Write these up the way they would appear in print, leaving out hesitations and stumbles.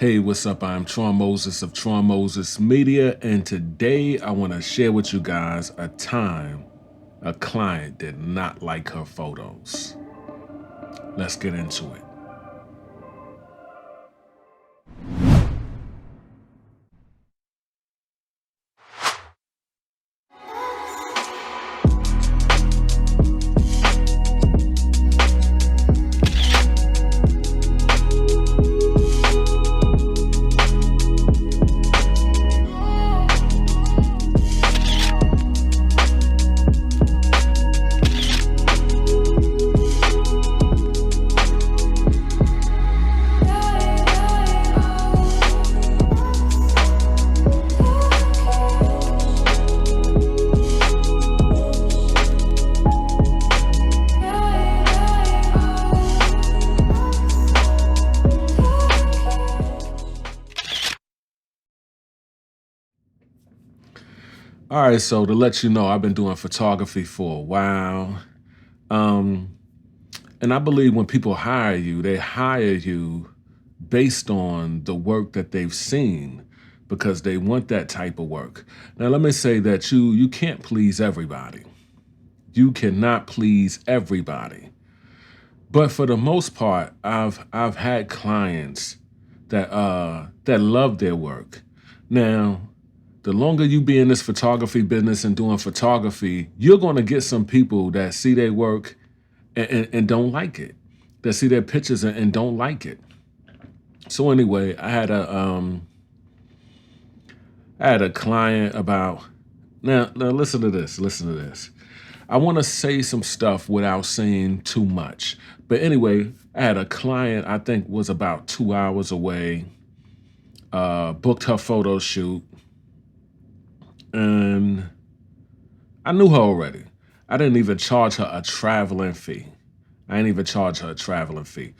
Hey, what's up? I'm Tron Moses of Tron Moses Media, and today I want to share with you guys a time a client did not like her photos. Let's get into it. All right, so to let you know, I've been doing photography for a while. And I believe when people hire you, they hire you based on the work that they've seen because they want that type of work. Now, let me say that you can't please everybody. You cannot please everybody. But for the most part, I've had clients that love their work. Now, the longer you be in this photography business and doing photography, you're going to get some people that see their work and don't like it, that see their pictures and don't like it. So anyway, I had a client about now listen to this. Listen to this. I want to say some stuff without saying too much. But anyway, I had a client I think was about 2 hours away, booked her photo shoot, and I knew her already. I didn't even charge her a traveling fee. I didn't even charge her a traveling fee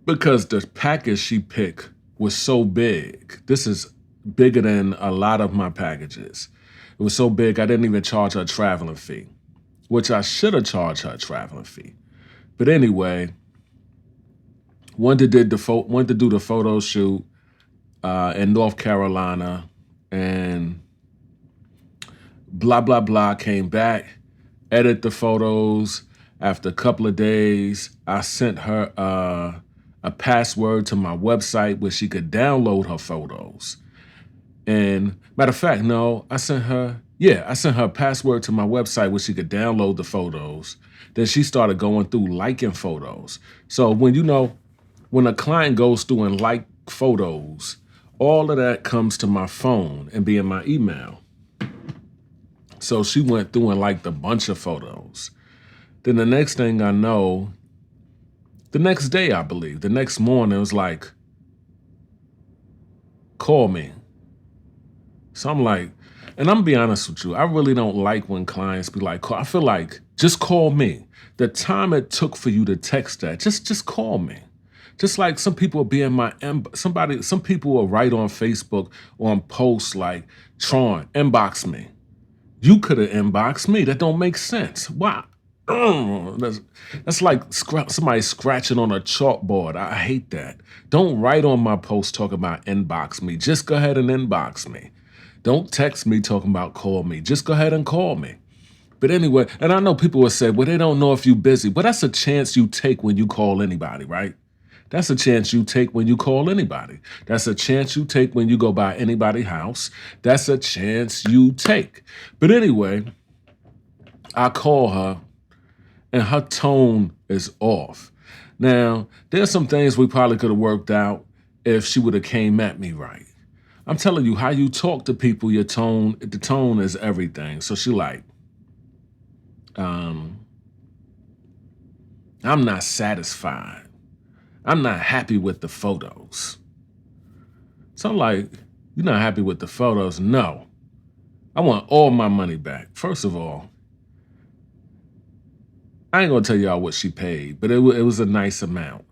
because the package she picked was so big. This is bigger than a lot of my packages. It was so big, I didn't even charge her a traveling fee, which I should have charged her a traveling fee. But anyway, went to do the photo shoot in North Carolina, and blah blah blah. Came back, edit the photos. After a couple of days, I sent her a password to my website where she could download her photos. And matter of fact, no, I sent her a password to my website where she could download the photos. Then she started going through liking photos. So when a client goes through and like photos, all of that comes to my phone and be in my email. So she went through and liked a bunch of photos. Then the next thing I know, the next day, I believe, the next morning, it was like, call me. So I'm like, and I'm gonna be honest with you, I really don't like when clients be like, call. I feel like, just call me. The time it took for you to text that, just call me. Just like some people will be in some people will write on Facebook on posts like, Tron, inbox me. You could have inboxed me. That don't make sense. Why? That's like somebody scratching on a chalkboard. I hate that. Don't write on my post talking about inbox me. Just go ahead and inbox me. Don't text me talking about call me. Just go ahead and call me. But anyway, and I know people will say, well, they don't know if you're busy. But that's a chance you take when you call anybody, right? That's a chance you take when you call anybody. That's a chance you take when you go by anybody's house. That's a chance you take. But anyway, I call her and her tone is off. Now, there's some things we probably could have worked out if she would have came at me right. I'm telling you, how you talk to people, the tone is everything. So she like, I'm not satisfied. I'm not happy with the photos. So I'm like, you're not happy with the photos? No. I want all my money back. First of all, I ain't gonna tell y'all what she paid, but it was a nice amount.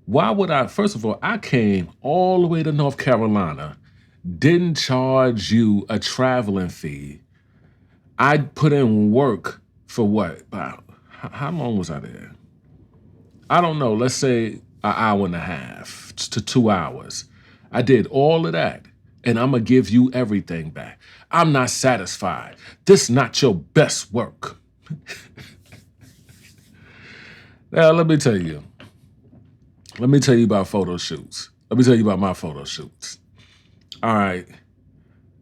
Why would I? First of all, I came all the way to North Carolina, didn't charge you a traveling fee. I put in work for what? About how long was I there? I don't know. Let's say an hour and a half to 2 hours. I did all of that, and I'm going to give you everything back. I'm not satisfied. This not your best work. Now, let me tell you. Let me tell you about photo shoots. Let me tell you about my photo shoots. All right.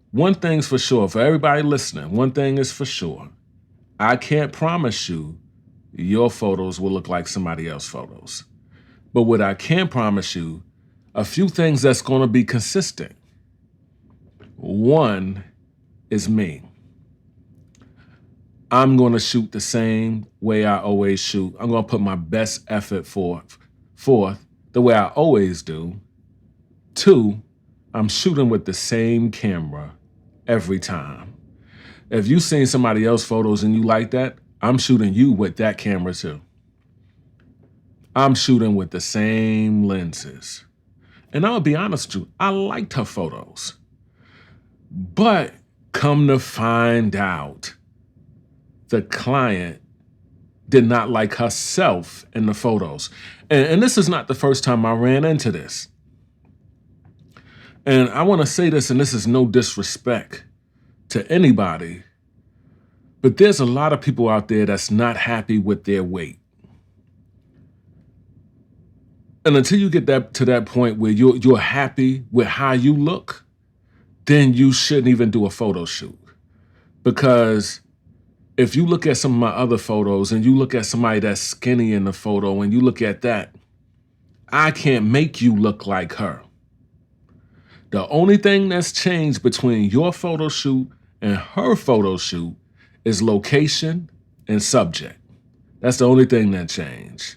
One thing's for sure, for everybody listening, one thing is for sure. I can't promise you your photos will look like somebody else's photos. But what I can promise you, a few things that's going to be consistent. One is me. I'm going to shoot the same way I always shoot. I'm going to put my best effort forth the way I always do. Two, I'm shooting with the same camera every time. If you've seen somebody else's photos and you like that, I'm shooting you with that camera too. I'm shooting with the same lenses. And I'll be honest with you, I liked her photos. But come to find out, the client did not like herself in the photos. And this is not the first time I ran into this. And I want to say this, and this is no disrespect to anybody, but there's a lot of people out there that's not happy with their weight. And until you get to that point where you're happy with how you look, then you shouldn't even do a photo shoot. Because if you look at some of my other photos and you look at somebody that's skinny in the photo and you look at that, I can't make you look like her. The only thing that's changed between your photo shoot and her photo shoot is location and subject. That's the only thing that changed.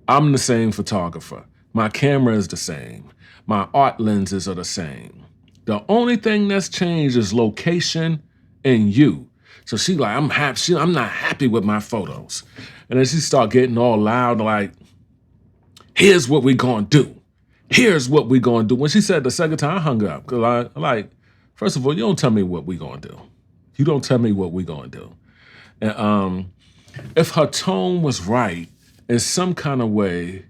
I'm the same photographer. My camera is the same. My art lenses are the same. The only thing that's changed is location and you. So she like, I'm not happy with my photos. And then she start getting all loud, like, here's what we gonna do. Here's what we gonna do. When she said the second time, I hung up. Cause I like, first of all, you don't tell me what we gonna do. You don't tell me what we gonna do. And if her tone was right, in some kind of way,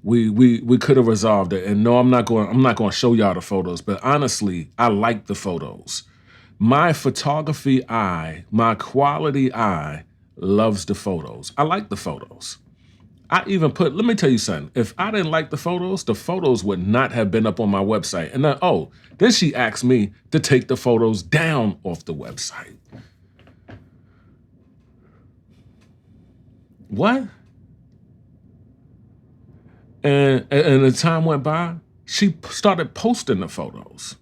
we could have resolved it. And no, I'm not going to show y'all the photos, but honestly, I like the photos. My photography eye, my quality eye loves the photos. I like the photos. I even let me tell you something. If I didn't like the photos would not have been up on my website. And then she asked me to take the photos down off the website. What? And the time went by, she started posting the photos.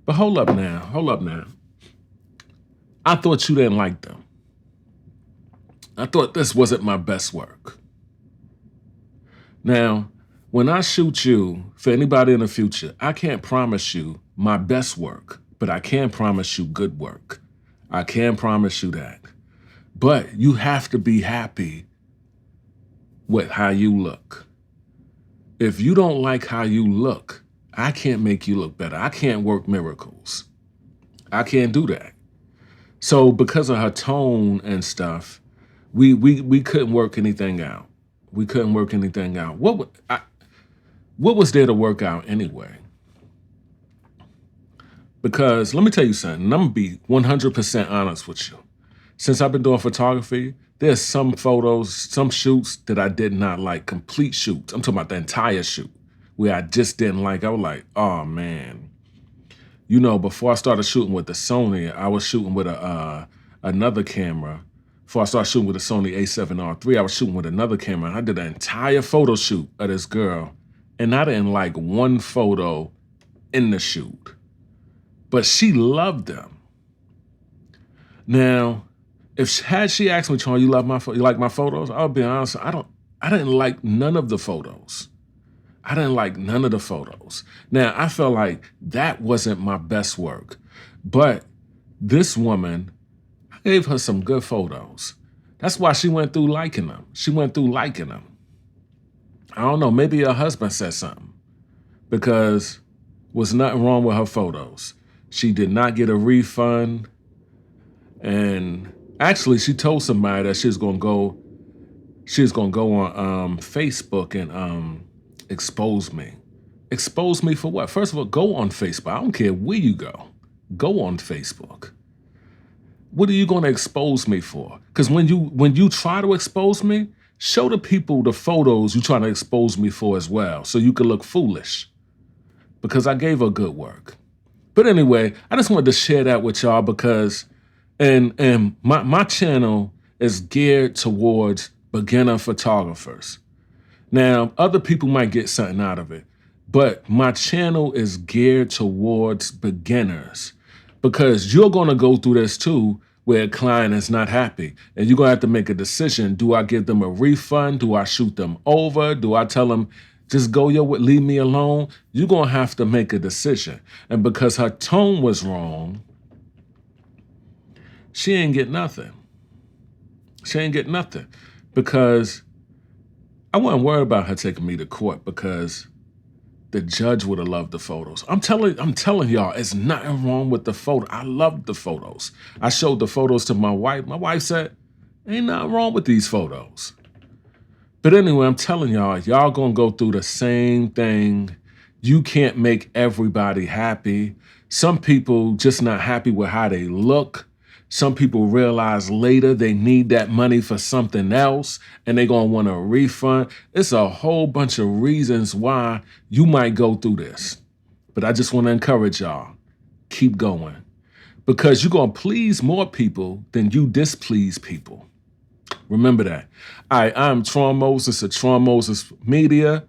But hold up now. I thought you didn't like them. I thought this wasn't my best work. Now, when I shoot you, for anybody in the future, I can't promise you my best work, but I can promise you good work. I can promise you that. But you have to be happy with how you look. If you don't like how you look, I can't make you look better. I can't work miracles. I can't do that. So because of her tone and stuff, we couldn't work anything out. We couldn't work anything out. What was there to work out anyway? Because let me tell you something. I'm going to be 100% honest with you. Since I've been doing photography, there's some photos, some shoots that I did not like, complete shoots. I'm talking about the entire shoot where I just didn't like. I was like, oh man. You know, before I started shooting with the Sony, I was shooting with another camera. Before I started shooting with the Sony A7R III, I was shooting with another camera. And I did an entire photo shoot of this girl. And I didn't like one photo in the shoot. But she loved them. Now, had she asked me, Sean, you like my photos? I'll be honest, I didn't like none of the photos. I didn't like none of the photos. Now, I felt like that wasn't my best work. But this woman, I gave her some good photos. That's why she went through liking them. I don't know, maybe her husband said something. Because was nothing wrong with her photos. She did not get a refund. And actually, she told somebody that she was gonna go on Facebook and expose me. Expose me for what? First of all, go on Facebook. I don't care where you go. Go on Facebook. What are you going to expose me for? Because when you try to expose me, show the people the photos you're trying to expose me for as well, so you can look foolish. Because I gave her good work. But anyway, I just wanted to share that with y'all because and my channel is geared towards beginner photographers. Now, other people might get something out of it, but my channel is geared towards beginners because you're going to go through this too, where a client is not happy and you're going to have to make a decision. Do I give them a refund? Do I shoot them over? Do I tell them, just go your way, leave me alone? You're going to have to make a decision. And because her tone was wrong, she ain't get nothing. She ain't get nothing because I wasn't worried about her taking me to court because the judge would have loved the photos. I'm telling y'all, it's nothing wrong with the photo. I loved the photos. I showed the photos to my wife. My wife said, ain't nothing wrong with these photos. But anyway, I'm telling y'all gonna go through the same thing. You can't make everybody happy. Some people just not happy with how they look. Some people realize later they need that money for something else and they're going to want a refund. It's a whole bunch of reasons why you might go through this. But I just want to encourage y'all, keep going. Because you're going to please more people than you displease people. Remember that. All right, I'm Tron Moses of Tron Moses Media,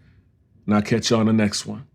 and I'll catch you on the next one.